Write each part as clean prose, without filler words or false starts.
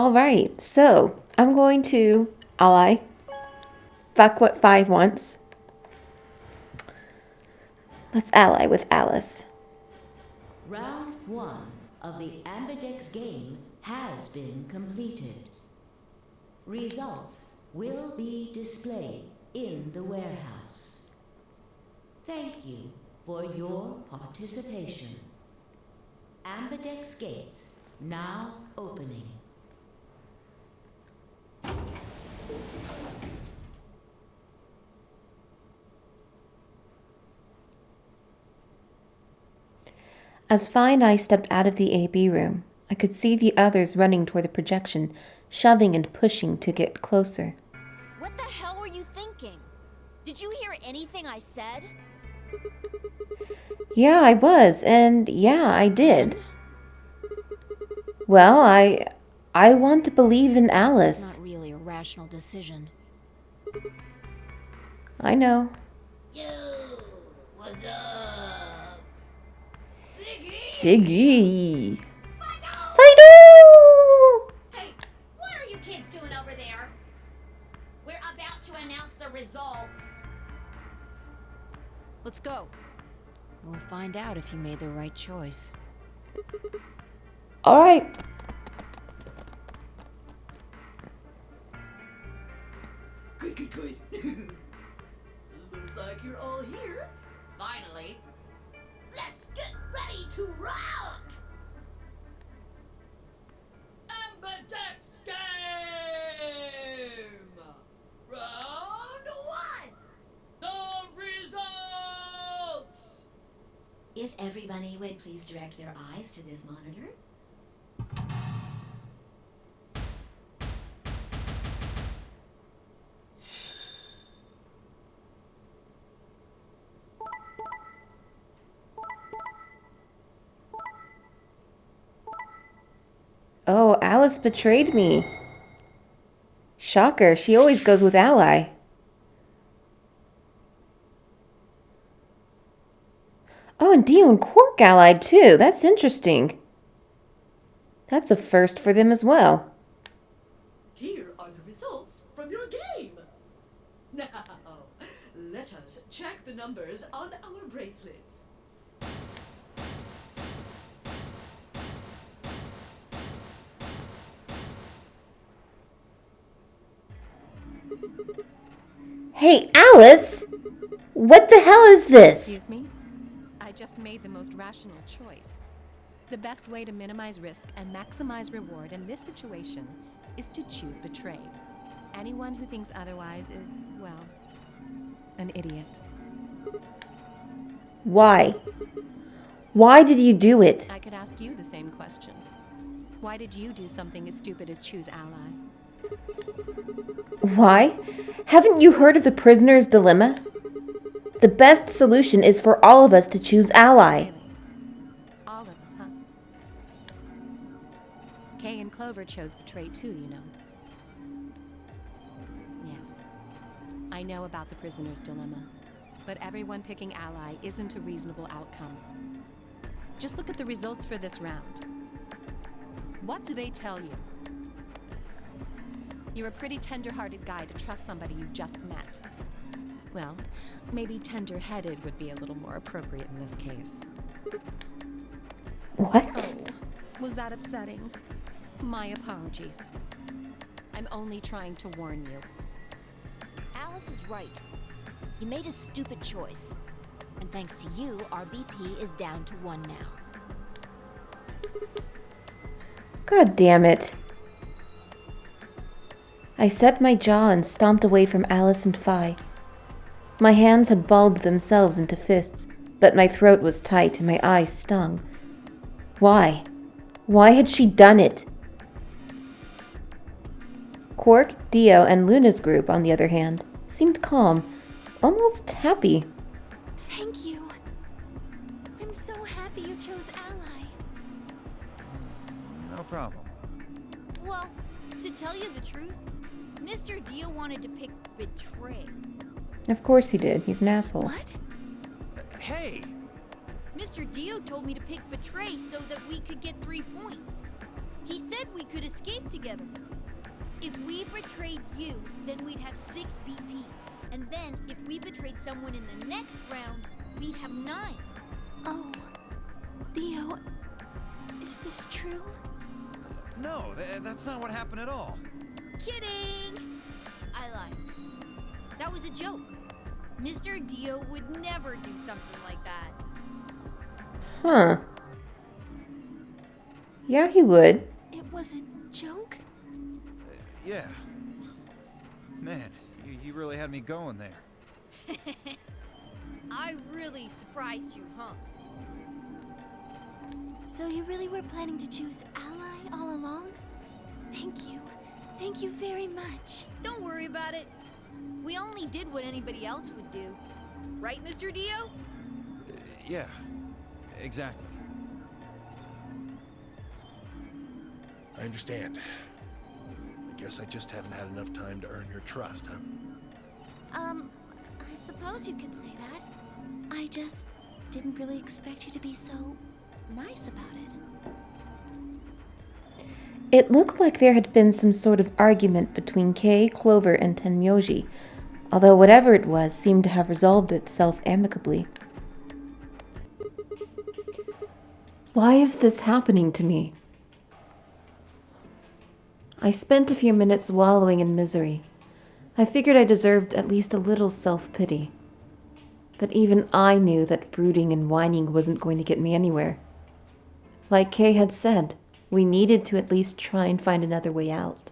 Alright, so I'm going to ally. Fuck what 5 wants. Let's ally with Alice. Round 1 of the Ambidex game has been completed. Results will be displayed in the warehouse. Thank you for your participation. Ambidex gates now opening. As Fi and I stepped out of the AB room, I could see the others running toward the projection, shoving and pushing to get closer. What the hell were you thinking? Did you hear anything I said? Yeah, I was, and yeah, I did. Well, I want to believe in Alice. It's not really a rational decision. I know. Yo, what's up? Siggy! Fido! Fido! Hey, what are you kids doing over there? We're about to announce the results. Let's go. We'll find out if you made the right choice. Alright. Good. Looks like you're all here. Finally. Let's get ready to rock! Ambidex game! Round 1! The results! If everybody would please direct their eyes to this monitor. Oh, Alice betrayed me. Shocker, she always goes with ally. Oh, and Dio and Quark allied too. That's interesting. That's a first for them as well. Here are the results from your game. Now, let us check the numbers on our bracelets. Hey, Alice! What the hell is this? Excuse me? I just made the most rational choice. The best way to minimize risk and maximize reward in this situation is to choose betray. Anyone who thinks otherwise is, well, an idiot. Why? Why did you do it? I could ask you the same question. Why did you do something as stupid as choose ally? Why? Haven't you heard of the prisoner's dilemma? The best solution is for all of us to choose ally. Really? All of us, huh? Kay and Clover chose betray too, you know. Yes. I know about the prisoner's dilemma, but everyone picking ally isn't a reasonable outcome. Just look at the results for this round. What do they tell you? You're a pretty tender-hearted guy to trust somebody you just met. Well, maybe tender-headed would be a little more appropriate in this case. What? Oh, was that upsetting? My apologies. I'm only trying to warn you. Alice is right. You made a stupid choice. And thanks to you, our BP is down to 1 now. God damn it. I set my jaw and stomped away from Alice and Fi. My hands had balled themselves into fists, but my throat was tight and my eyes stung. Why? Why had she done it? Quark, Dio, and Luna's group, on the other hand, seemed calm, almost happy. Thank you. I'm so happy you chose ally. No problem. Well, to tell you the truth, Mr. Dio wanted to pick betray. Of course he did. He's an asshole. What? Hey! Mr. Dio told me to pick betray so that we could get 3 points. He said we could escape together. If we betrayed you, then we'd have 6 BP. And then, if we betrayed someone in the next round, we'd have 9. Oh, Dio, is this true? No, that's not what happened at all. Kidding! I lied. That was a joke. Mr. Dio would never do something like that. Huh. Yeah, he would. It was a joke? Yeah. Man, you really had me going there. I really surprised you, huh? So you really were planning to choose Ally all along? Thank you. Thank you very much. Don't worry about it. We only did what anybody else would do. Right, Mr. Dio? Yeah, exactly. I understand. I guess I just haven't had enough time to earn your trust, huh? I suppose you could say that. I just didn't really expect you to be so nice about it. It looked like there had been some sort of argument between Kei, Clover, and Tenmyoji, although whatever it was seemed to have resolved itself amicably. Why is this happening to me? I spent a few minutes wallowing in misery. I figured I deserved at least a little self-pity. But even I knew that brooding and whining wasn't going to get me anywhere. Like Kay had said, we needed to at least try and find another way out.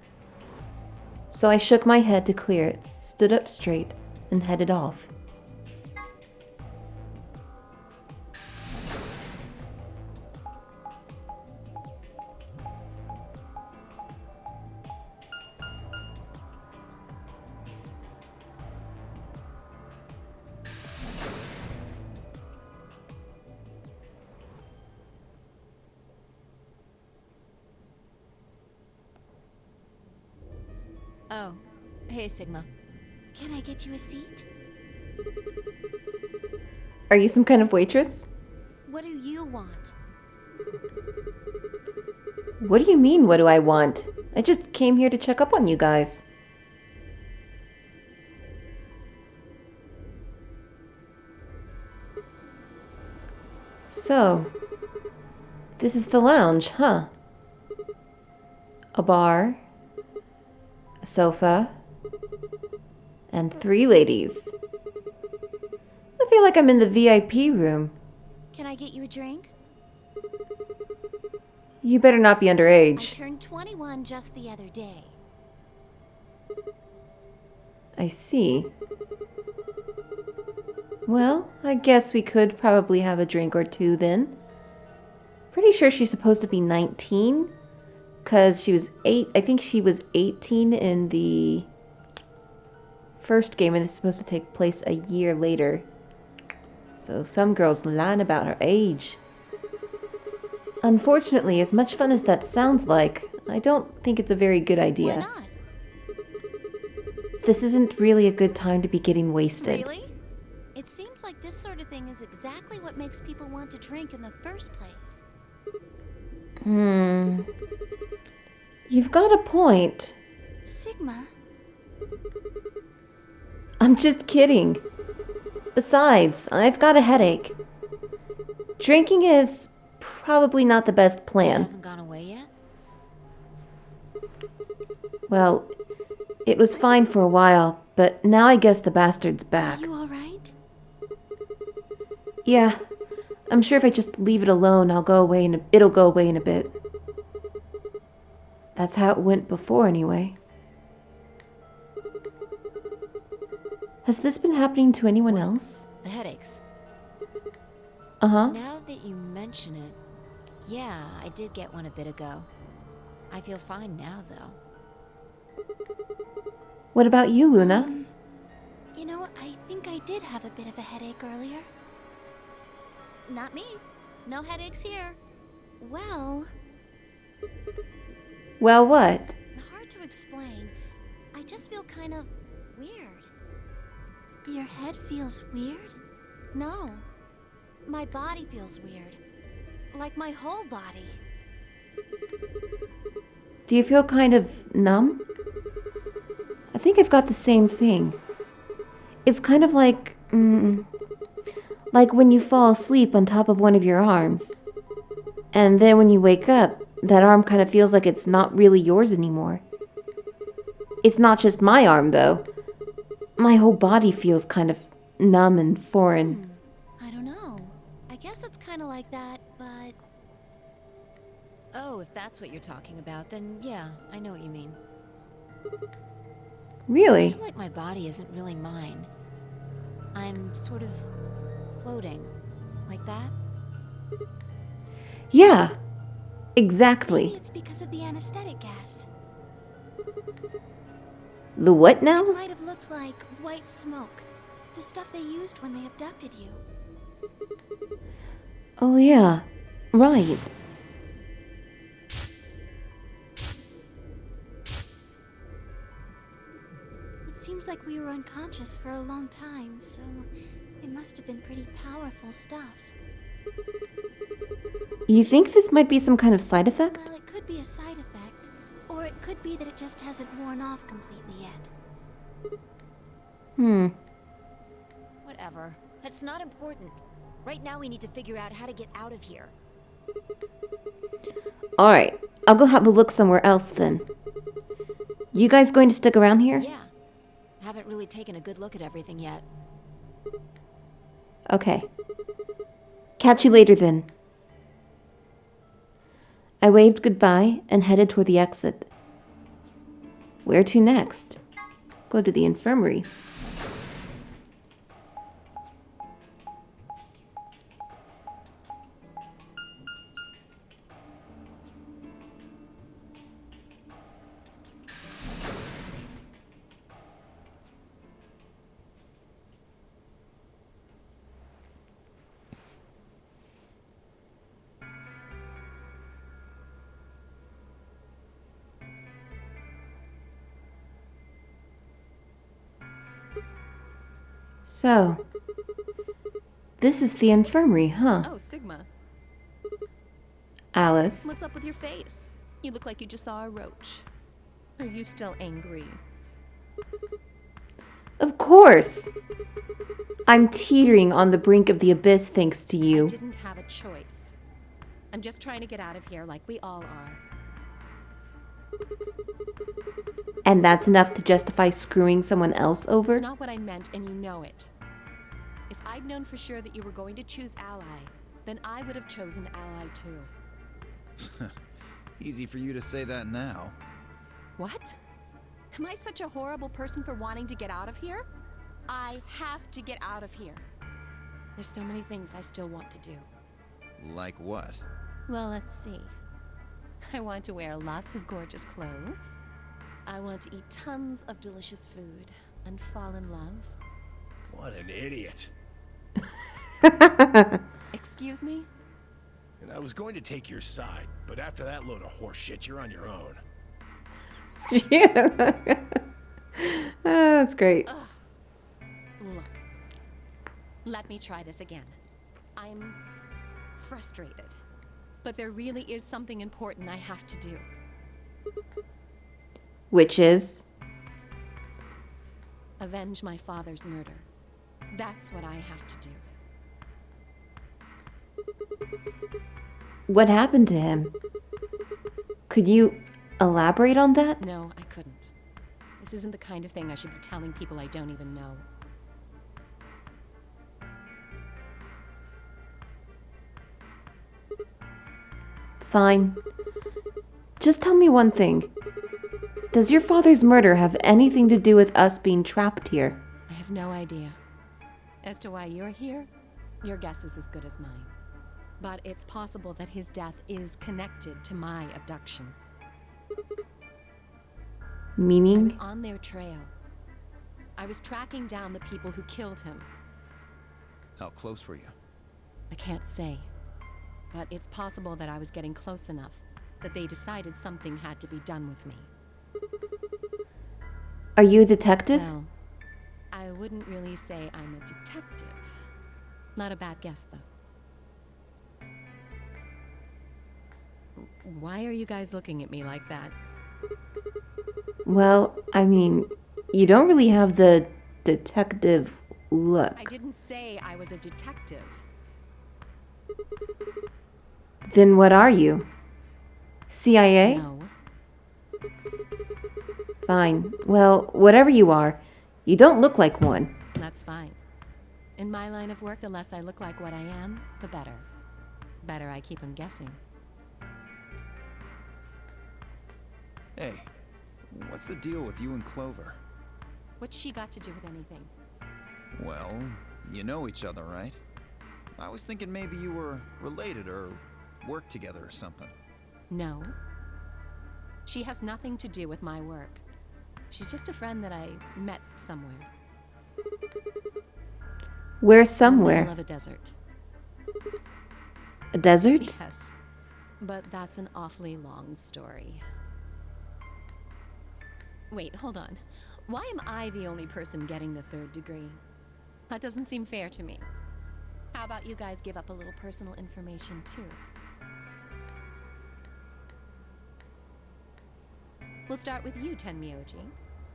So I shook my head to clear it, stood up straight, and headed off. Oh, hey, Sigma. Can I get you a seat? Are you some kind of waitress? What do you want? What do you mean, what do I want? I just came here to check up on you guys. So, this is the lounge, huh? A bar, a sofa, and 3 ladies. I feel like I'm in the VIP room. Can I get you a drink? You better not be I underage. turned 21 just the other day. I see. Well, I guess we could probably have a drink or two then. Pretty sure she's supposed to be 19, because she was 8. I think she was 18 in the first game, and it's supposed to take place a year later. So some girls lying about her age. Unfortunately, as much fun as that sounds like, I don't think it's a very good idea. Why not? This isn't really a good time to be getting wasted. Really? It seems like this sort of thing is exactly what makes people want to drink in the first place. You've got a point. Sigma, I'm just kidding. Besides, I've got a headache. Drinking is probably not the best It plan. hasn't gone away yet? Well, it was fine for a while, but now I guess the bastard's back. are you alright? Yeah, I'm sure if I just leave it alone, it'll go away in a bit. That's how it went before, anyway. Has this been happening to anyone else? The headaches. Uh-huh. Now that you mention it, yeah, I did get one a bit ago. I feel fine now, though. What about you, Luna? You know, I think I did have a bit of a headache earlier. Not me. No headaches here. Well, Well, what? hard to explain. I just feel kind of weird. Your head feels weird? No. My body feels weird. Like my whole body. Do you feel kind of numb? I think I've got the same thing. It's kind of like when you fall asleep on top of one of your arms. And then when you wake up, that arm kind of feels like it's not really yours anymore. It's not just my arm, though. My whole body feels kind of numb and foreign. I don't know. I guess it's kind of like that, but... Oh, if that's what you're talking about, then yeah, I know what you mean. I Really? feel like my body isn't really mine. I'm sort of floating. Like that? Yeah, Maybe exactly. it's because of the anesthetic gas. The what It now? might have looked like white smoke. The stuff they used when they abducted you. Oh, yeah, right. It seems like we were unconscious for a long time, so it must have been pretty powerful stuff. You think this might be some kind of side effect? Well, it could be a side effect, or it could be that it just hasn't worn off completely yet. Whatever. That's not important. Right now we need to figure out how to get out of here. Alright, I'll go have a look somewhere else then. You guys going to stick around here? Yeah. Haven't really taken a good look at everything yet. Okay. Catch you later then. I waved goodbye and headed toward the exit. Where to next? Go to the infirmary. So, this is the infirmary, huh? Oh, Sigma. Alice. What's up with your face? You look like you just saw a roach. Are you still angry? Of course! I'm teetering on the brink of the abyss thanks to I you. didn't have a choice. I'm just trying to get out of here like we all are. And that's enough to justify screwing someone else over? It's not what I meant, and you know it. If I'd known for sure that you were going to choose Ally, then I would have chosen Ally too. Easy for you to say that now. What? Am I such a horrible person for wanting to get out of here? I have to get out of here. There's so many things I still want to do. Like what? Well, let's see. I want to wear lots of gorgeous clothes. I want to eat tons of delicious food and fall in love. What an idiot. Excuse me? And I was going to take your side, but after that load of horse shit, you're on your own. Yeah. That's great. Look. Let me try this again. I'm frustrated. But there really is something important I have to do. Which is? Avenge my father's murder. That's what I have to do. What happened to him? Could you elaborate on that? No, I couldn't. This isn't the kind of thing I should be telling people I don't even know. Fine. Just tell me one thing. Does your father's murder have anything to do with us being trapped here? I have no idea. As to why you're here, your guess is as good as mine. But it's possible that his death is connected to my abduction. I Meaning? was on their trail. I was tracking down the people who killed him. How close were you? I can't say. But it's possible that I was getting close enough that they decided something had to be done with me. Are you a detective? Well, I wouldn't really say I'm a detective. Not a bad guess, though. Why are you guys looking at me like that? Well, I mean, you don't really have the detective look. I didn't say I was a detective. Then what are you? CIA? No. Fine. Well, whatever you are, you don't look like one. That's fine. In my line of work, the less I look like what I am, the better. Better I keep them guessing. Hey, what's the deal with you and Clover? What's she got to do with anything? Well, you know each other, right? I was thinking maybe you were related or worked together or something. No. She has nothing to do with my work. She's just a friend that I met somewhere. Where In the somewhere? middle of a desert. A desert? Yes. But that's an awfully long story. Wait, hold on. Why am I the only person getting the 3rd degree? That doesn't seem fair to me. How about you guys give up a little personal information, too? We'll start with you, Tenmyoji.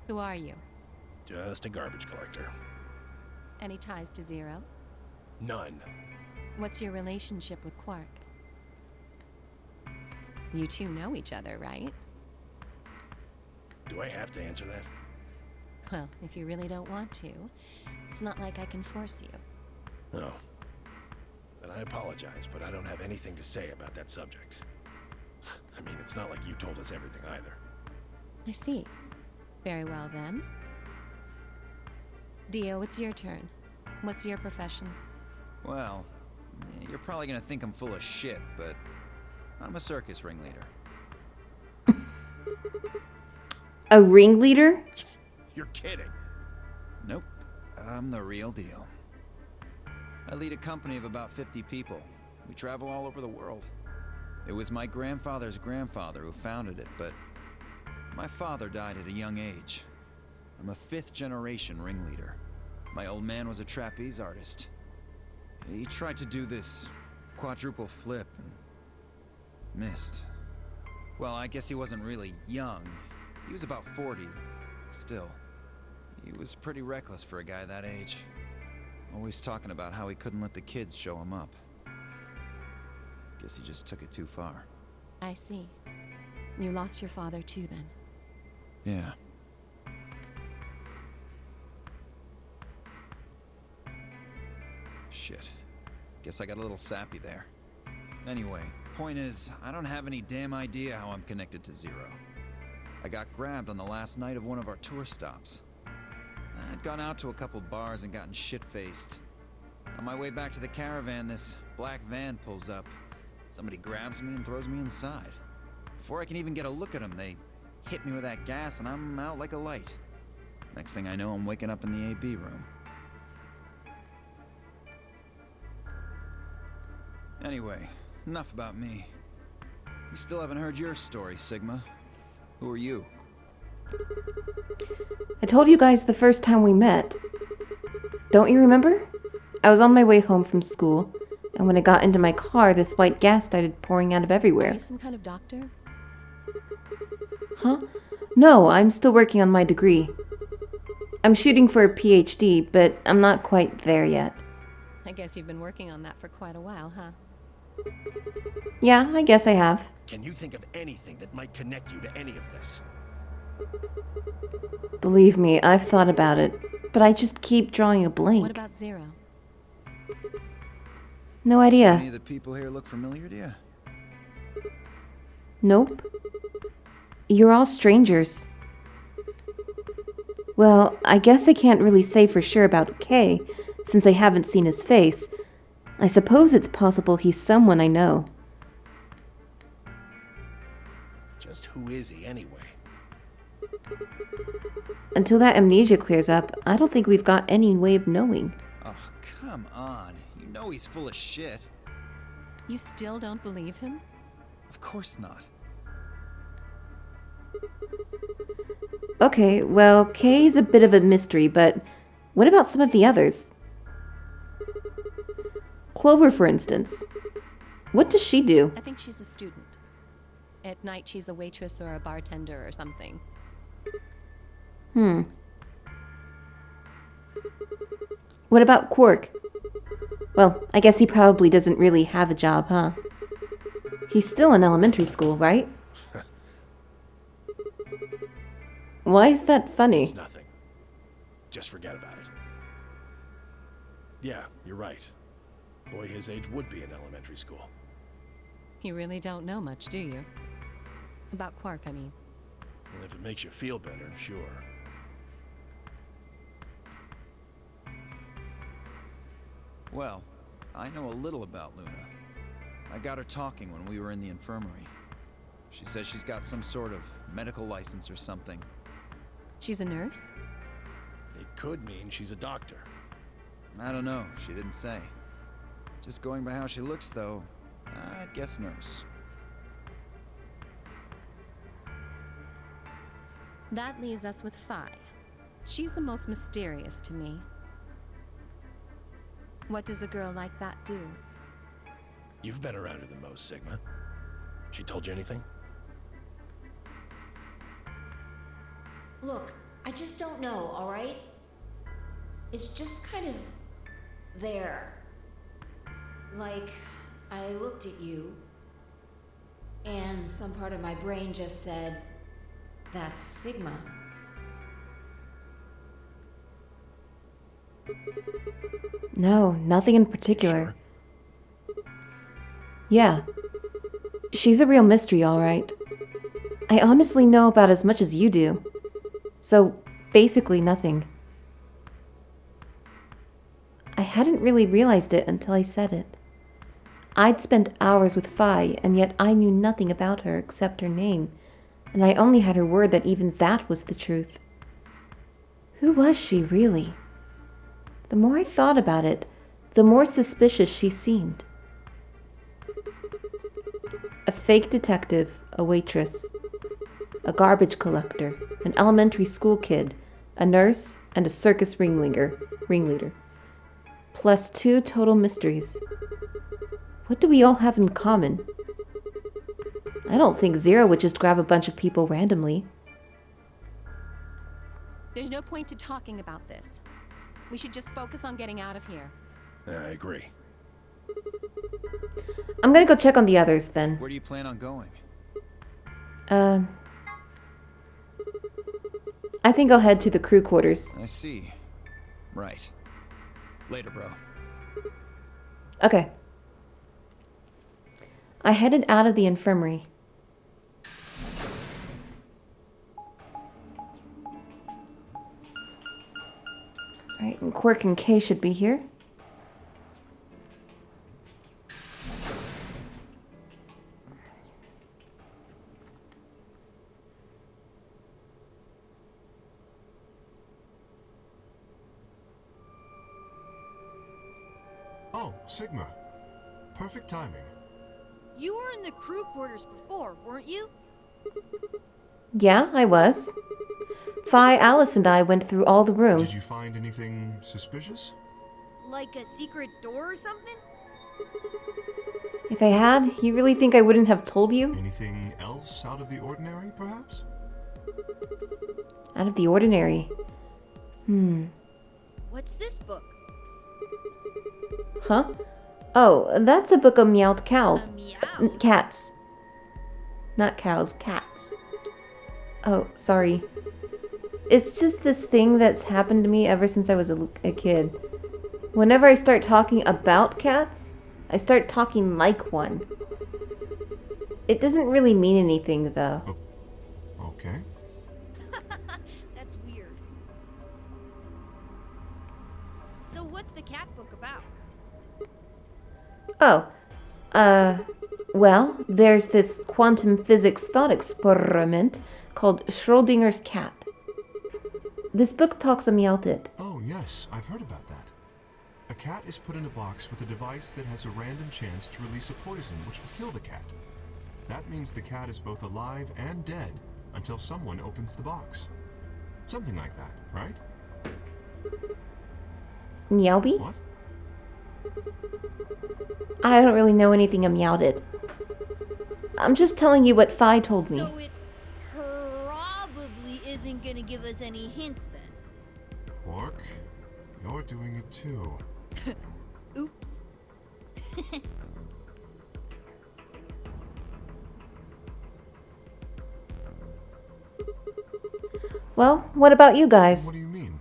Who are you? Just a garbage collector. Any ties to Zero? None. What's your relationship with Quark? You two know each other, right? Do I have to answer that? Well, if you really don't want to, it's not like I can force you. No. Then I apologize, but I don't have anything to say about that subject. I mean, it's not like you told us everything either. I see. Very well, then. Dio, it's your turn. What's your profession? Well, you're probably gonna think I'm full of shit, but I'm a circus ringleader. A ringleader? You're kidding. Nope, I'm the real deal. I lead a company of about 50 people. We travel all over the world. It was my grandfather's grandfather who founded it, but my father died at a young age. I'm a 5th-generation ringleader. My old man was a trapeze artist. He tried to do this quadruple flip and missed. Well, I guess he wasn't really young. He was about 40. Still, he was pretty reckless for a guy that age. Always talking about how he couldn't let the kids show him up. Guess he just took it too far. I see. You lost your father too, then. Yeah. Shit. Guess I got a little sappy there. Anyway, point is, I don't have any damn idea how I'm connected to Zero. I got grabbed on the last night of one of our tour stops. I'd gone out to a couple bars and gotten shit-faced. On my way back to the caravan, this black van pulls up. Somebody grabs me and throws me inside. Before I can even get a look at them, they hit me with that gas and I'm out like a light. Next thing I know, I'm waking up in the AB room. Anyway, enough about me. You still haven't heard your story, Sigma. Who are you? I told you guys the first time we met. Don't you remember? I was on my way home from school, and when I got into my car, this white gas started pouring out of Are everywhere. you some kind of doctor? Huh? No, I'm still working on my degree. I'm shooting for a PhD, but I'm not quite there yet. I guess you've been working on that for quite a while, huh? Yeah, I guess I have. Can you think of anything that might connect you to any of this? Believe me, I've thought about it, but I just keep drawing a blank. What about Zero? No idea. Any of the people here look familiar to you? Nope. You're all strangers. Well, I guess I can't really say for sure about Kay, since I haven't seen his face. I suppose it's possible he's someone I know. Just who is he anyway? Until that amnesia clears up, I don't think we've got any way of knowing. Oh, come on. You know he's full of shit. You still don't believe him? Of course not. Okay, well, Kay's a bit of a mystery, but what about some of the others? Clover, for instance. What does she do? I think she's a student. At night, she's a waitress or a bartender or something. What about Quark? Well, I guess he probably doesn't really have a job, huh? He's still in elementary school, right? Why is that funny? It's nothing. Just forget about it. Yeah, you're right. Boy his age would be in elementary school. You really don't know much, do you? About Quark, I mean. And if it makes you feel better, sure. Well, I know a little about Luna. I got her talking when we were in the infirmary. She says she's got some sort of medical license or something. She's a nurse? It could mean she's a doctor. I don't know, she didn't say. Just going by how she looks, though, I'd guess nurse. That leaves us with Phi. She's the most mysterious to me. What does a girl like that do? You've been around her the most, Sigma. She told you anything? Look, I just don't know, alright? It's just kind of there. Like, I looked at you, and some part of my brain just said, that's Sigma. No, nothing in particular. Yeah. She's a real mystery, all right. I honestly know about as much as you do. So, basically nothing. I hadn't really realized it until I said it. I'd spent hours with Phi, and yet I knew nothing about her except her name, and I only had her word that even that was the truth. Who was she, really? The more I thought about it, the more suspicious she seemed. A fake detective, a waitress, a garbage collector, an elementary school kid, a nurse, and a circus ringleader. Plus 2 total mysteries. What do we all have in common? I don't think Zero would just grab a bunch of people randomly. There's no point to talking about this. We should just focus on getting out of here. I agree. I'm gonna go check on the others then. Where do you plan on going? I think I'll head to the crew quarters. I see. Right. Later, bro. Okay. I headed out of the infirmary. Alright, and Quirk and Kay should be here. Oh, Sigma. Perfect timing. You were in the crew quarters before, weren't you? Yeah, I was. Phi, Alice, and I went through all the Did you rooms. find anything suspicious? Like a secret door or something? If I had, you really think I wouldn't have told you? Anything else out of the ordinary, perhaps? Out of the ordinary. What's this book? Huh? Oh, that's a book of meowed cows. Meow. Cats. Not cows, cats. Oh, sorry. It's just this thing that's happened to me ever since I was a kid. Whenever I start talking about cats, I start talking like one. It doesn't really mean anything, though. Okay. That's weird. So what's the cat book about? Oh, well, there's this quantum physics thought experiment called Schrodinger's cat. This book talks about it. Oh, yes, I've heard about that. A cat is put in a box with a device that has a random chance to release a poison which will kill the cat. That means the cat is both alive and dead until someone opens the box. Something like that, right? Meowby? What? I don't really know anything about it. I'm just telling you what Phi told me. So it probably isn't gonna give us any hints then. Quark, you're doing it too. Oops. Well, what about you guys? What do you mean?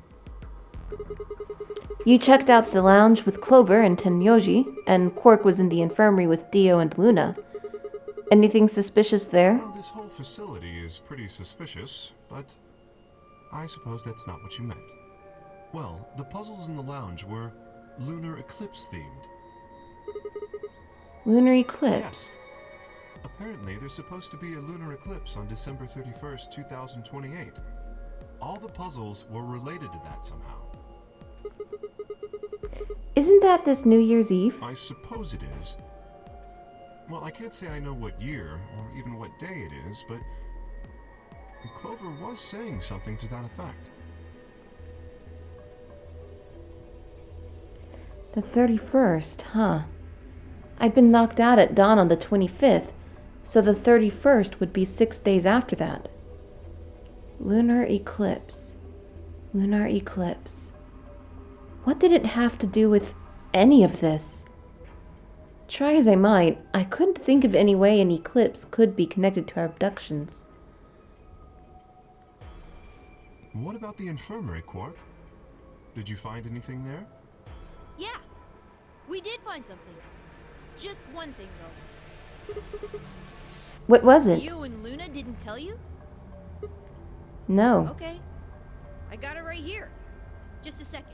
You checked out the lounge with Clover and Tenyoji, and Quark was in the infirmary with Dio and Luna. Anything suspicious there? Well, this whole facility is pretty suspicious, but I suppose that's not what you meant. Well, the puzzles in the lounge were lunar eclipse themed. Lunar eclipse? Apparently, there's supposed to be a lunar eclipse on December 31st, 2028. All the puzzles were related to that somehow. Isn't that this New Year's Eve? I suppose it is. Well, I can't say I know what year or even what day it is, but Clover was saying something to that effect. The 31st, huh? I'd been knocked out at dawn on the 25th, so the 31st would be 6 days after that. Lunar eclipse. Lunar eclipse. What did it have to do with any of this? Try as I might, I couldn't think of any way an eclipse could be connected to our abductions. What about the infirmary, Quark? Did you find anything there? Yeah, we did find something. Just one thing though. What was it? You and Luna didn't tell you? No. Okay. I got it right here. Just a second.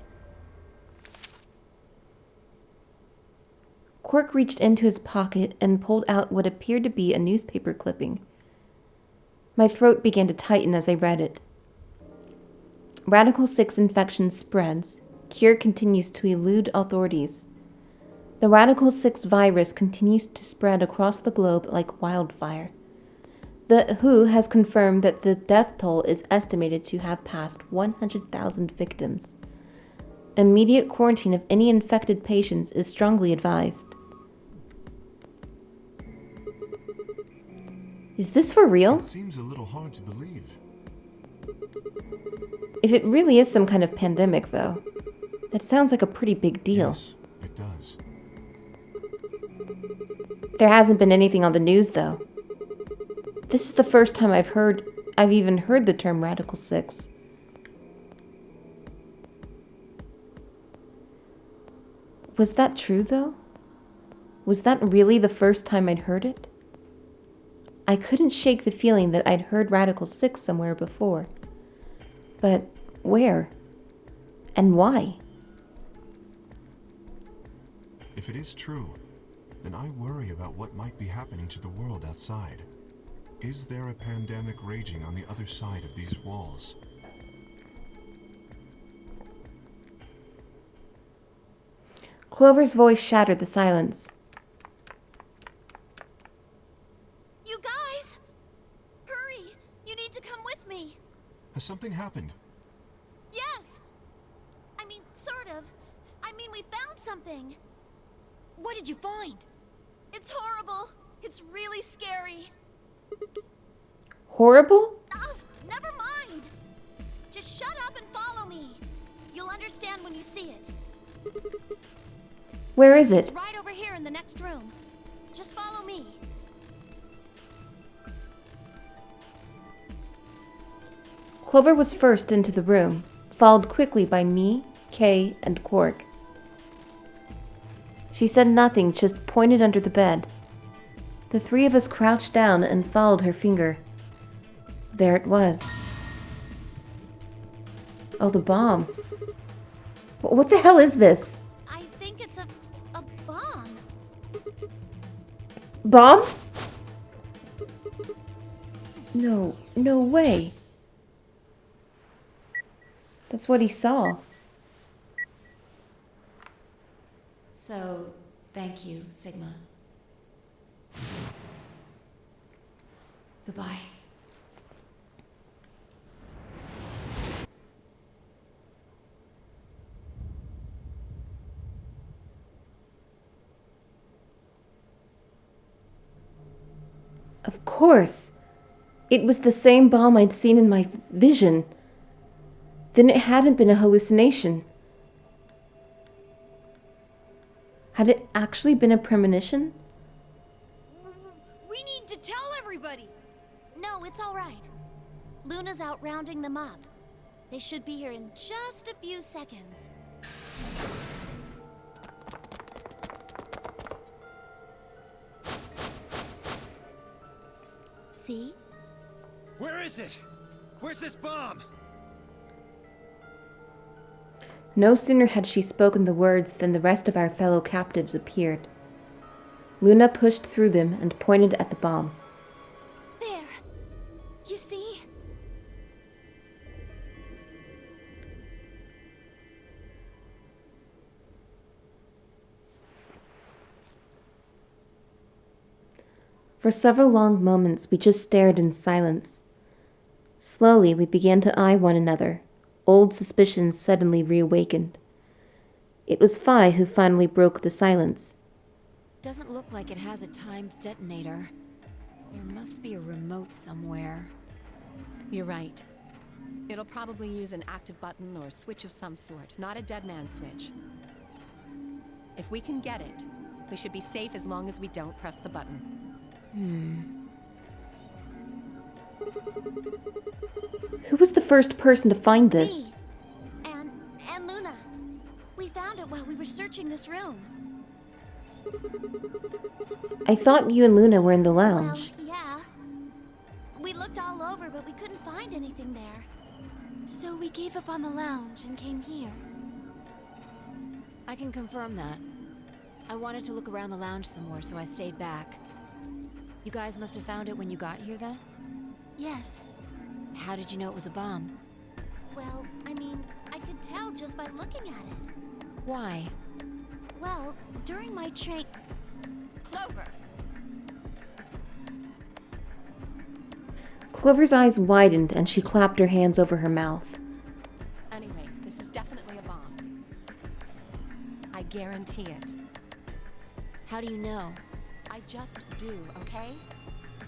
Quark reached into his pocket and pulled out what appeared to be a newspaper clipping. My throat began to tighten as I read it. Radical 6 infection spreads. Cure continues to elude authorities. The Radical 6 virus continues to spread across the globe like wildfire. The WHO has confirmed that the death toll is estimated to have passed 100,000 victims. Immediate quarantine of any infected patients is strongly advised. Is this for real? It seems a little hard to believe. If it really is some kind of pandemic, though, that sounds like a pretty big deal. Yes, it does. There hasn't been anything on the news, though. This is the first time I've even heard the term Radical 6. Was that true, though? Was that really the first time I'd heard it? I couldn't shake the feeling that I'd heard Radical 6 somewhere before. But where? And why? If it is true, then I worry about what might be happening to the world outside. Is there a pandemic raging on the other side of these walls? Clover's voice shattered the silence. You guys! Hurry! You need to come with me! Has something happened? Yes! I mean, sort of. I mean, we found something. What did you find? It's horrible. It's really scary. Horrible? Oh, never mind. Just shut up and follow me. You'll understand when you see it. Where is It's it? right over here in the next room. Just follow me. Clover was first into the room, followed quickly by me, Kay, and Quark. She said nothing, just pointed under the bed. The three of us crouched down and followed her finger. There it was. Oh, the bomb. What the hell is this? I think it's a bomb. Bomb? No way. That's what he saw. So, thank you, Sigma. Goodbye. Of course! It was the same bomb I'd seen in my vision. Then it hadn't been a hallucination. Had it actually been a premonition? We need to tell everybody! No, it's all right. Luna's out rounding them up. They should be here in just a few seconds. See? Where is it? Where's this bomb? No sooner had she spoken the words than the rest of our fellow captives appeared. Luna pushed through them and pointed at the bomb. There. You see? For several long moments, we just stared in silence. Slowly, we began to eye one another. Old suspicions suddenly reawakened. It was Phi who finally broke the silence. Doesn't look like it has a timed detonator. There must be a remote somewhere. You're right. It'll probably use an active button or a switch of some sort, not a dead man switch. If we can get it, we should be safe as long as we don't press the button. Who was the first person to find this? Me. And Luna. We found it while we were searching this room. I thought you and Luna were in the lounge. Well, yeah. We looked all over, but we couldn't find anything there. So we gave up on the lounge and came here. I can confirm that. I wanted to look around the lounge some more, so I stayed back. You guys must have found it when you got here, then? Yes. How did you know it was a bomb? Well, I mean, I could tell just by looking at it. Why? Well, during my train... Clover! Clover's eyes widened and she clapped her hands over her mouth. Anyway, this is definitely a bomb. I guarantee it. How do you know? I just do, okay?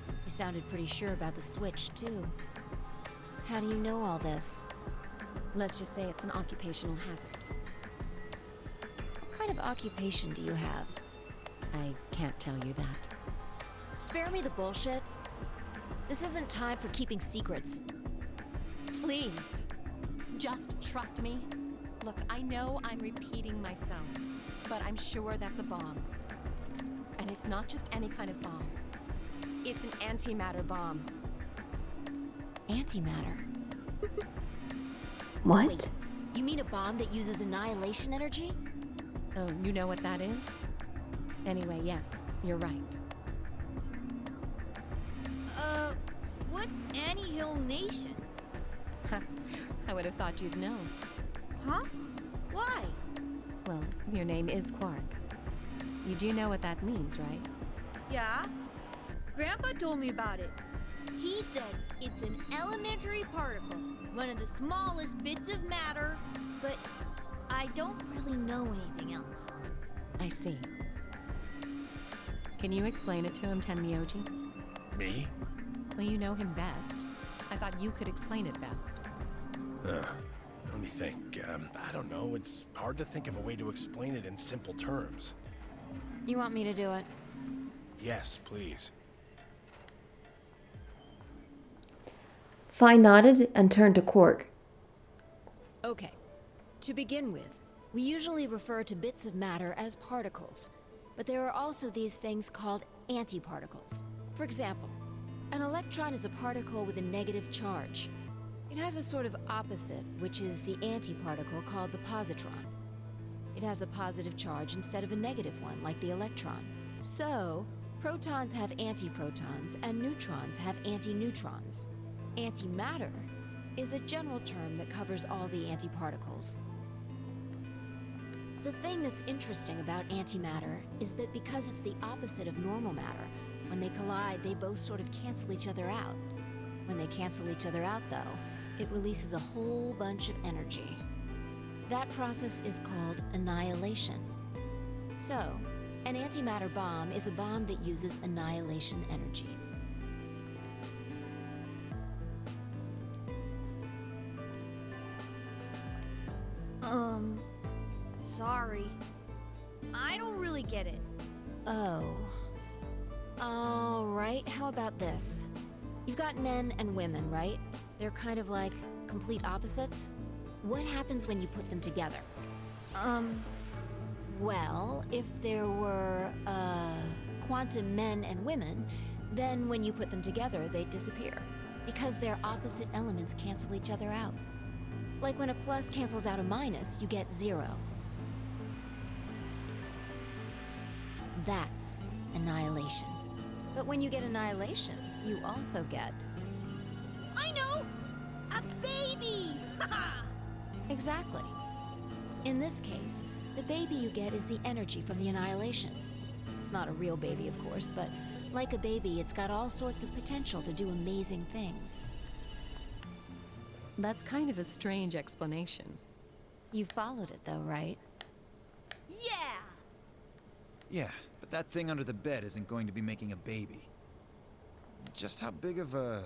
You sounded pretty sure about the switch, too. How do you know all this? Let's just say it's an occupational hazard. What kind of occupation do you have? I can't tell you that. Spare me the bullshit. This isn't time for keeping secrets. Please, just trust me. Look, I know I'm repeating myself, but I'm sure that's a bomb. And it's not just any kind of bomb. It's an antimatter bomb. Antimatter? What? Wait, you mean a bomb that uses annihilation energy? Oh, you know what that is? Anyway, yes, you're right. What's Annie-Hill Nation? I would have thought you'd know. Huh? Why? Well, your name is Quark. You do know what that means, right? Yeah. Grandpa told me about it. He said it's an elementary particle, one of the smallest bits of matter, but I don't really know anything else. I see. Can you explain it to him, Tenmyoji? Me? Well, you know him best. I thought you could explain it best. Let me think. I don't know. It's hard to think of a way to explain it in simple terms. You want me to do it? Yes, please. Phi nodded and turned to Quark. Okay. To begin with, we usually refer to bits of matter as particles, but there are also these things called antiparticles. For example, an electron is a particle with a negative charge. It has a sort of opposite, which is the antiparticle called the positron. It has a positive charge instead of a negative one, like the electron. So, protons have antiprotons, and neutrons have antineutrons. Antimatter is a general term that covers all the antiparticles. The thing that's interesting about antimatter is that because it's the opposite of normal matter, when they collide, they both sort of cancel each other out. When they cancel each other out, though, it releases a whole bunch of energy. That process is called annihilation. So, an antimatter bomb is a bomb that uses annihilation energy. Sorry. I don't really get it. Oh. Alright, how about this? You've got men and women, right? They're kind of like complete opposites. What happens when you put them together? Well, if there were, quantum men and women, then when you put them together, they'd disappear. Because their opposite elements cancel each other out. Like when a plus cancels out a minus, you get 0. That's annihilation. But when you get annihilation, you also get... I know! A baby! Exactly. In this case, the baby you get is the energy from the annihilation. It's not a real baby, of course, but like a baby, it's got all sorts of potential to do amazing things. That's kind of a strange explanation. You followed it, though, right? Yeah! Yeah, but that thing under the bed isn't going to be making a baby. Just how big of a...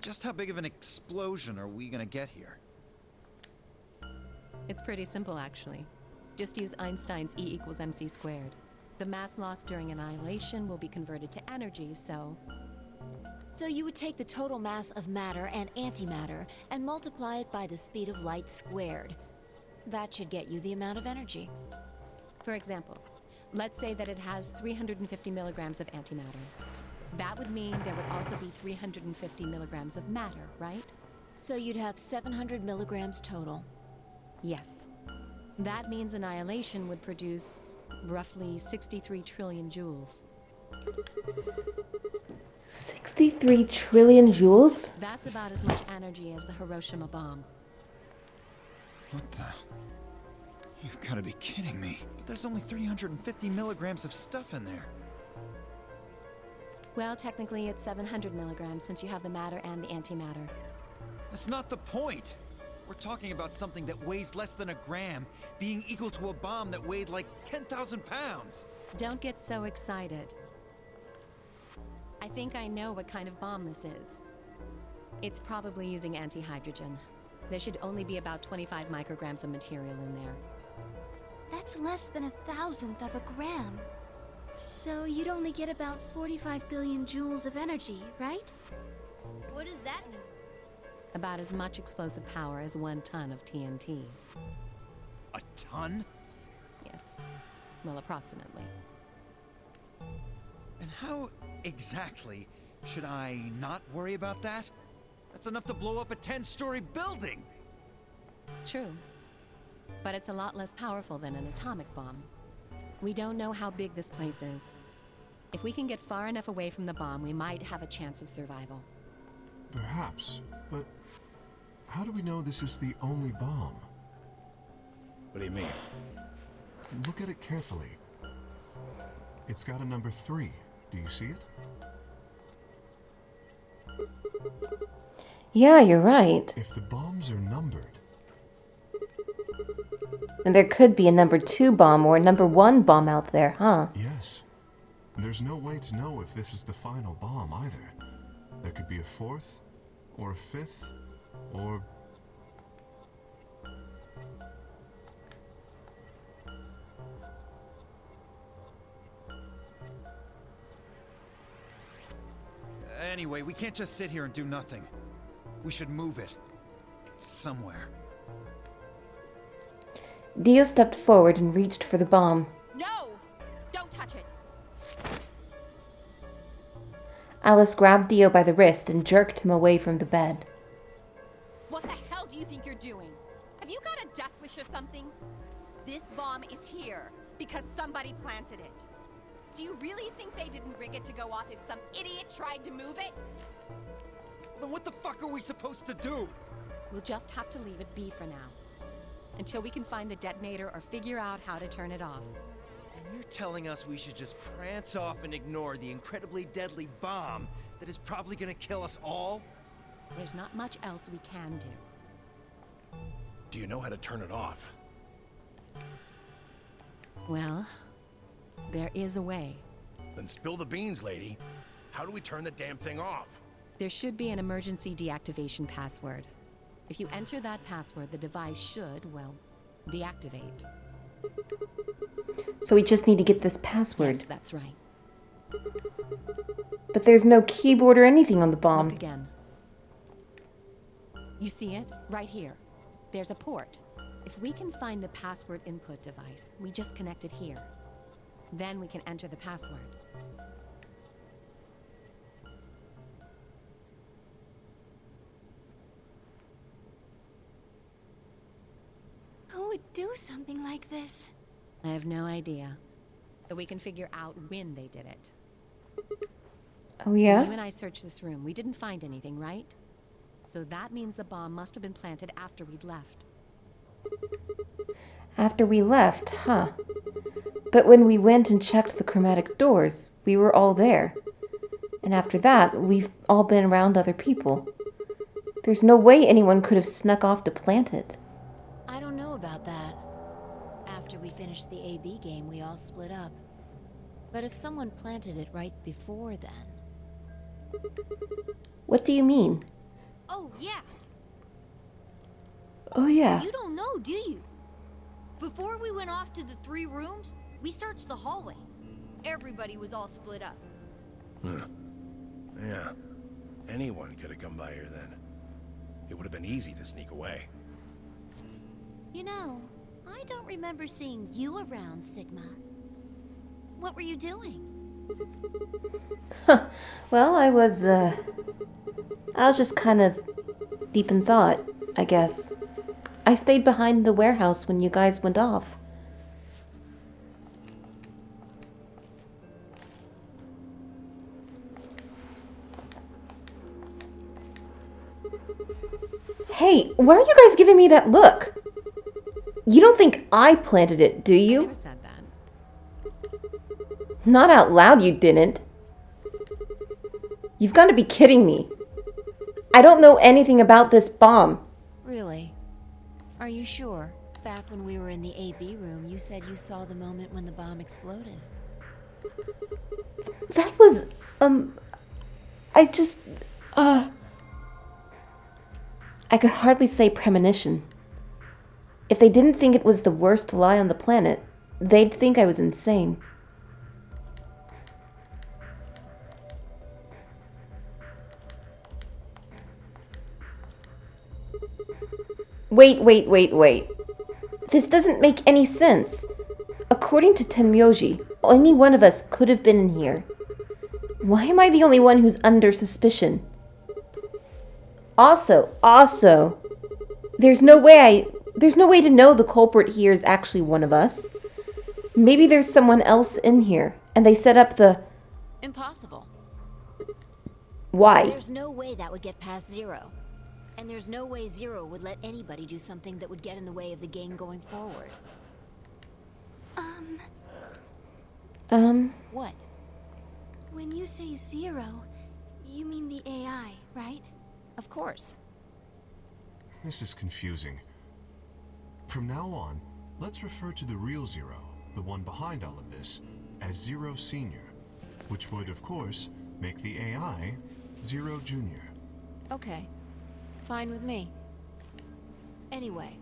just how big of an explosion are we gonna get here? It's pretty simple, actually. Just use Einstein's E equals mc squared. The mass lost during annihilation will be converted to energy, so... So you would take the total mass of matter and antimatter and multiply it by the speed of light squared. That should get you the amount of energy. For example, let's say that it has 350 milligrams of antimatter. That would mean there would also be 350 milligrams of matter, right? So you'd have 700 milligrams total. Yes. That means annihilation would produce roughly 63 trillion joules. 63 trillion joules? That's about as much energy as the Hiroshima bomb. What the... You've got to be kidding me. But there's only 350 milligrams of stuff in there. Well, technically it's 700 milligrams since you have the matter and the antimatter. That's not the point. We're talking about something that weighs less than a gram being equal to a bomb that weighed like 10,000 pounds. Don't get so excited. I think I know what kind of bomb this is. It's probably using antihydrogen. There should only be about 25 micrograms of material in there. That's less than 1,000th of a gram. So you'd only get about 45 billion joules of energy, right? What does that mean? About as much explosive power as 1 ton of TNT. A ton? Yes. Well, approximately. And how exactly should I not worry about that? That's enough to blow up a 10-story building! True. But it's a lot less powerful than an atomic bomb. We don't know how big this place is. If we can get far enough away from the bomb, we might have a chance of survival. Perhaps, but how do we know this is the only bomb? What do you mean? Look at it carefully. It's got a number 3. Do you see it? Yeah, you're right. If the bombs are numbered, And there could be a number 2 bomb or a number 1 bomb out there, huh? yes. There's no way to know if this is the final bomb either. There could be a 4th, or a 5th, or... Anyway, we can't just sit here and do nothing. We should move it. Somewhere. Dio stepped forward and reached for the bomb. No! Don't touch it! Alice grabbed Dio by the wrist and jerked him away from the bed. What the hell do you think you're doing? Have you got a death wish or something? This bomb is here because somebody planted it. Do you really think they didn't rig it to go off if some idiot tried to move it? Then what the fuck are we supposed to do? We'll just have to leave it be for now. Until we can find the detonator or figure out how to turn it off. And you're telling us we should just prance off and ignore the incredibly deadly bomb that is probably gonna kill us all? There's not much else we can do. Do you know how to turn it off? Well, there is a way. Then spill the beans, lady. How do we turn the damn thing off? There should be an emergency deactivation password. If you enter that password, the device should, well, deactivate. So we just need to get this password. Yes, that's right. But there's no keyboard or anything on the bomb. Look again. You see it? Right here. There's a port. If we can find the password input device, we just connect it here. Then we can enter the password. Who would do something like this? I have no idea. But we can figure out when they did it. Oh, When yeah? you and I searched this room, we didn't find anything, right? So that means the bomb must have been planted after we'd left. After we left, huh? But when we went and checked the chromatic doors, we were all there. And after that, we've all been around other people. There's no way anyone could have snuck off to plant it. I don't know about that. After we finished the AB game, we all split up. But if someone planted it right before then... What do you mean? Oh, yeah. Oh, yeah. You don't know, do you? Before we went off to the 3 rooms, we searched the hallway. Everybody was all split up. Yeah. Anyone could have come by here then. It would have been easy to sneak away. You know, I don't remember seeing you around, Sigma. What were you doing? Well, I was just kind of deep in thought, I guess. I stayed behind the warehouse when you guys went off. Hey, why are you guys giving me that look? You don't think I planted it, do I you? never said that. Not out loud, you didn't. You've got to be kidding me. I don't know anything about this bomb. Really? Are you sure? Back when we were in the AB room, you said you saw the moment when the bomb exploded. That was, I could hardly say premonition. If they didn't think it was the worst lie on the planet, they'd think I was insane. Wait. This doesn't make any sense. According to Tenmyoji, only one of us could have been in here. Why am I the only one who's under suspicion? Also, there's no way to know the culprit here is actually one of us. Maybe there's someone else in here, and they set up the... Impossible. Why? There's no way that would get past Zero. And there's no way Zero would let anybody do something that would get in the way of the game going forward. What? When you say Zero, you mean the AI, right? Of course. This is confusing. From now on, let's refer to the real Zero, the one behind all of this, as Zero Senior, which would, of course, make the AI Zero Junior. Okay. Fine with me. Anyway,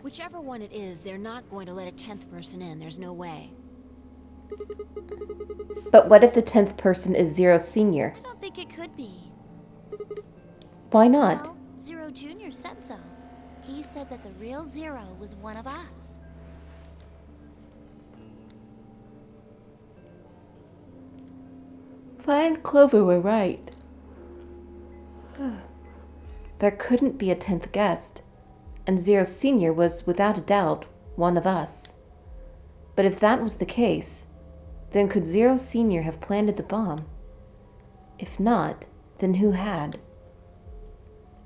whichever one it is, they're not going to let a 10th person in. There's no way. But what if the 10th person is Zero Senior? I don't think it could be. Why not? Well, Zero Junior said so. He said that the real Zero was one of us. Vi and Clover were right. There couldn't be a 10th guest, and Zero Senior was, without a doubt, one of us. But if that was the case, then could Zero Senior have planted the bomb? If not, then who had?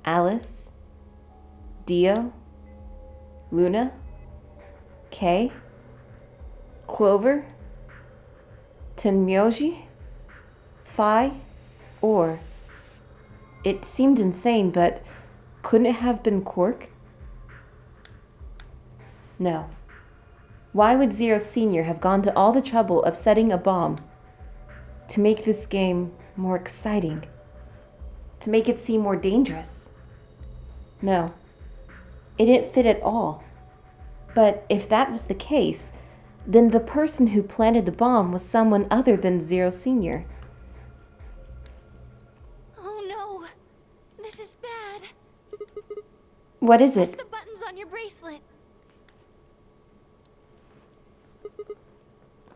Alice? Dio? Luna? Kay? Clover? Tenmyoji? Phi? Or... It seemed insane, but couldn't it have been Quark? No. Why would Zero Senior have gone to all the trouble of setting a bomb? To make this game more exciting? To make it seem more dangerous? No. it didn't fit at all. But if that was the case, then the person who planted the bomb was someone other than Zero Sr. Oh no! This is bad. What is Press it? the buttons on your bracelet.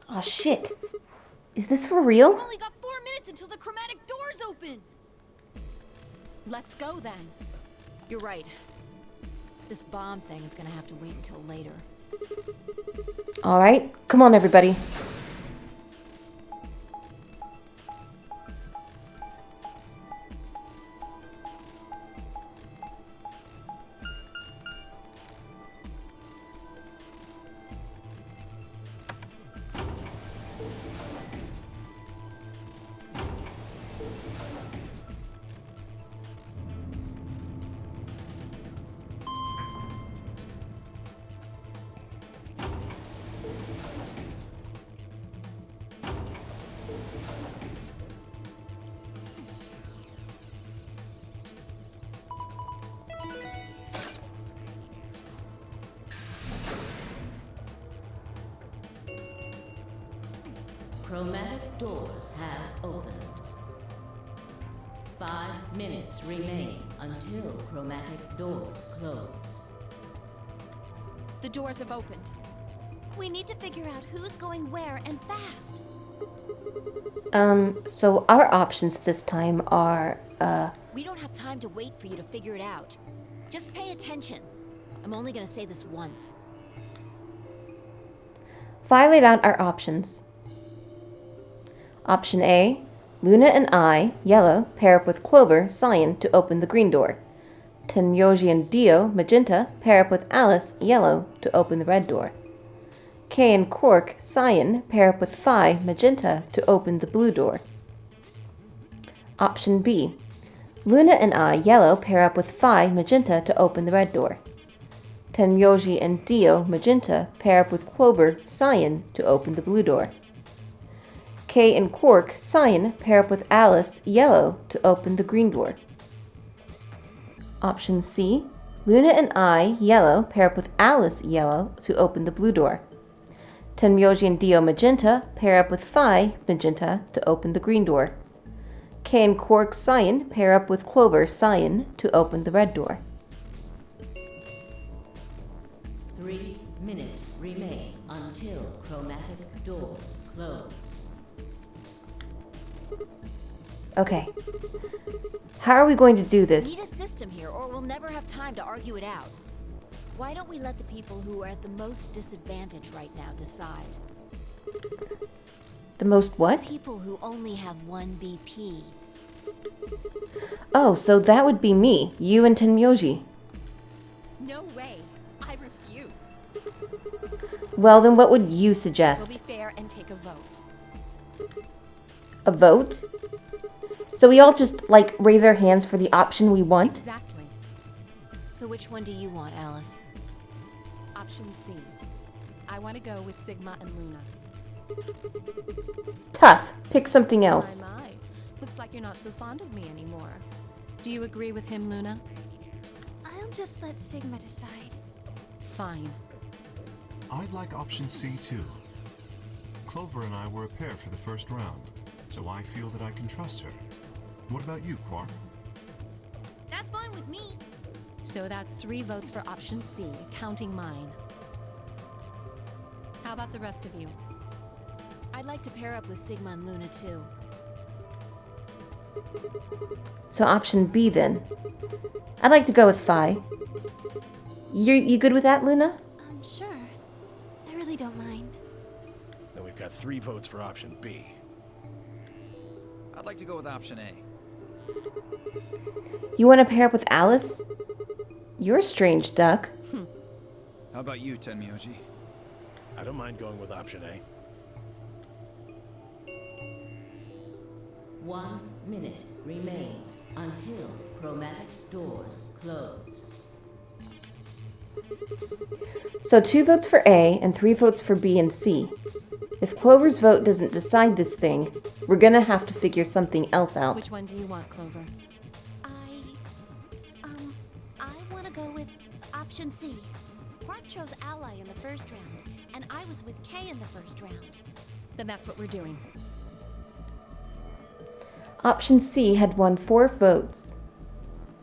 Oh shit. Is this for real? We've only got 4 minutes until the chromatic doors open. Let's go then. You're right. This bomb thing is gonna have to wait until later. Alright, come on everybody. Chromatic doors have opened. 5 minutes remain until chromatic doors close. The doors have opened. We need to figure out who's going where and fast. So our options this time are, We don't have time to wait for you to figure it out. Just pay attention. I'm only gonna say this once. Fi laid out our options. Option A, Luna and I, yellow, pair up with Clover, cyan, to open the green door. Tenyoji and Dio, magenta, pair up with Alice, yellow, to open the red door. Kay and Quark, cyan, pair up with Phi, magenta, to open the blue door. Option B, Luna and I, yellow, pair up with Phi, magenta, to open the red door. Tenyoji and Dio, magenta, pair up with Clover, cyan, to open the blue door. Kay and Quark, cyan, pair up with Alice, yellow, to open the green door. Option C, Luna and I, yellow, pair up with Alice, yellow, to open the blue door. Tenyoji and Dio, magenta, pair up with Phi, magenta, to open the green door. Kay and Quark, cyan, pair up with Clover, cyan, to open the red door. 3 minutes remain until chromatic doors close. Okay. How are we going to do We need this? a system here, or we'll never have time to argue it out. Why don't we let the people who are at the most disadvantage right now decide? The most what? People who only have 1 BP. Oh, so that would be me, you and Tenyoji. No way. I refuse. Well, then what would you We'll suggest? be fair and take a vote. A vote? So we all just, like, raise our hands for the option we want? Exactly. So which one do you want, Alice? Option C. I want to go with Sigma and Luna. Tough. Pick something else. My. Looks like you're not so fond of me anymore. Do you agree with him, Luna? I'll just let Sigma decide. Fine. I'd like option C too. Clover and I were a pair for the first round, so I feel that I can trust her. What about you, Quark? That's fine with me. So that's 3 votes for option C, counting mine. How about the rest of you? I'd like to pair up with Sigma and Luna too. So option B then. I'd like to go with Phi. You good with that, Luna? Sure. I really don't mind. Then we've got 3 votes for option B. I'd like to go with option A. You want to pair up with Alice? You're a strange duck. How about you, Tenmyoji? I don't mind going with option A. 1 minute remains until chromatic doors close. So 2 votes for A and 3 votes for B and C. If Clover's vote doesn't decide this thing, we're gonna have to figure something else out. Which one do you want, Clover? I want to go with Option C. Quark chose Ally in the first round, and I was with Kay in the first round. Then that's what we're doing. Option C had won 4 votes.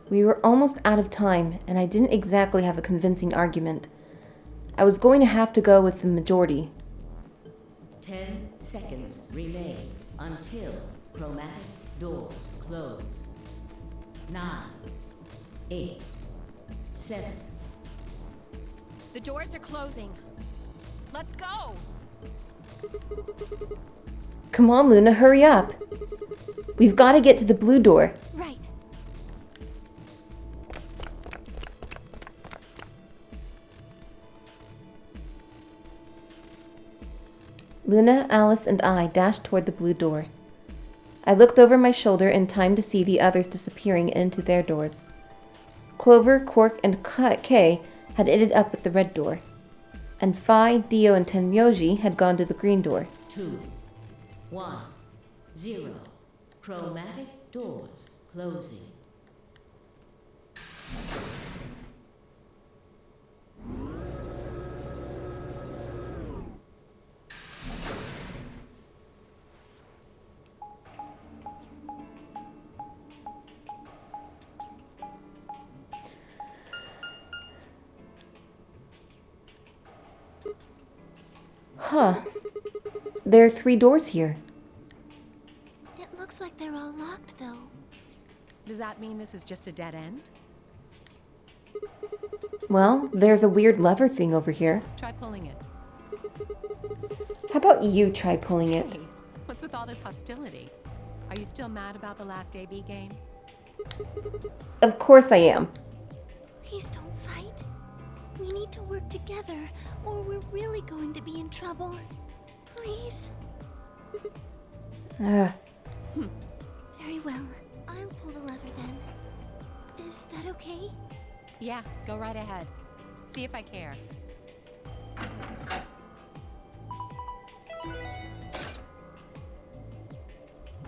We were almost out of time, and I didn't exactly have a convincing argument. I was going to have to go with the majority. 10 seconds remain until chromatic doors close. 9, 8, 7. The doors are closing. Let's go! Come on, Luna, hurry up. We've got to get to the blue door. Right. Luna, Alice, and I dashed toward the blue door. I looked over my shoulder in time to see the others disappearing into their doors. Clover, Quark, and Kay had ended up at the red door, and Phi, Dio, and Tenmyoji had gone to the green door. 2, 1, 0. Chromatic doors closing. Huh. There are 3 doors here. It looks like they're all locked, though. Does that mean this is just a dead end? Well, there's a weird lever thing over here. Try pulling it. How about you try pulling it? Hey, what's with all this hostility? Are you still mad about the last AB game? Of course I am. Please don't fight. We need to work together, or we're really going to be in trouble. Please? Very well. I'll pull the lever then. Is that okay? Yeah, go right ahead. See if I care.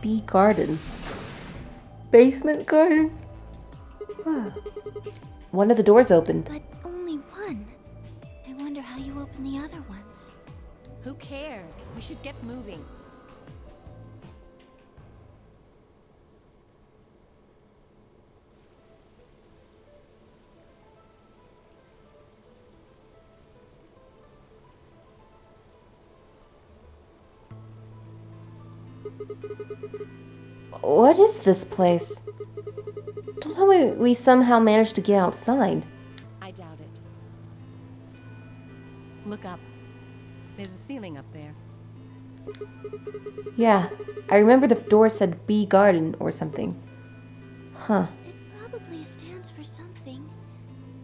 B garden. Basement garden? One of the doors opened. But only one. I wonder how you open the other ones. Who cares? We should get moving. What is this place? Don't tell me we somehow managed to get outside. I doubt it. Look up. There's a ceiling up there. Yeah, I remember the door said B garden or something. Huh. It probably stands for something.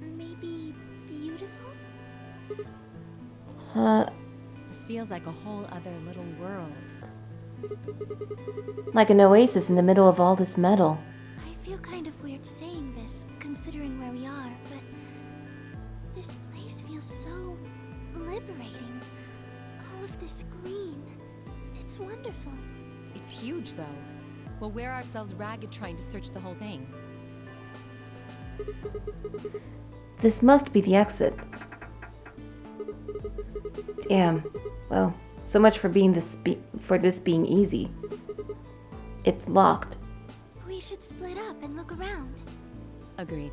Maybe beautiful? This feels like a whole other little world. Like an oasis in the middle of all this metal. I feel kind of weird saying this, considering where we are, but this place feels so liberating. All of this green. It's wonderful. It's huge, though. We'll wear ourselves ragged trying to search the whole thing. This must be the exit. Damn. Well, so much for this being easy. It's locked. We should split up and look around. Agreed.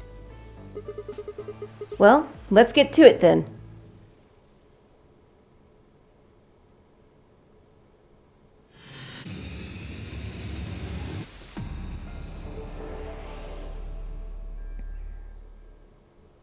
Well, let's get to it then.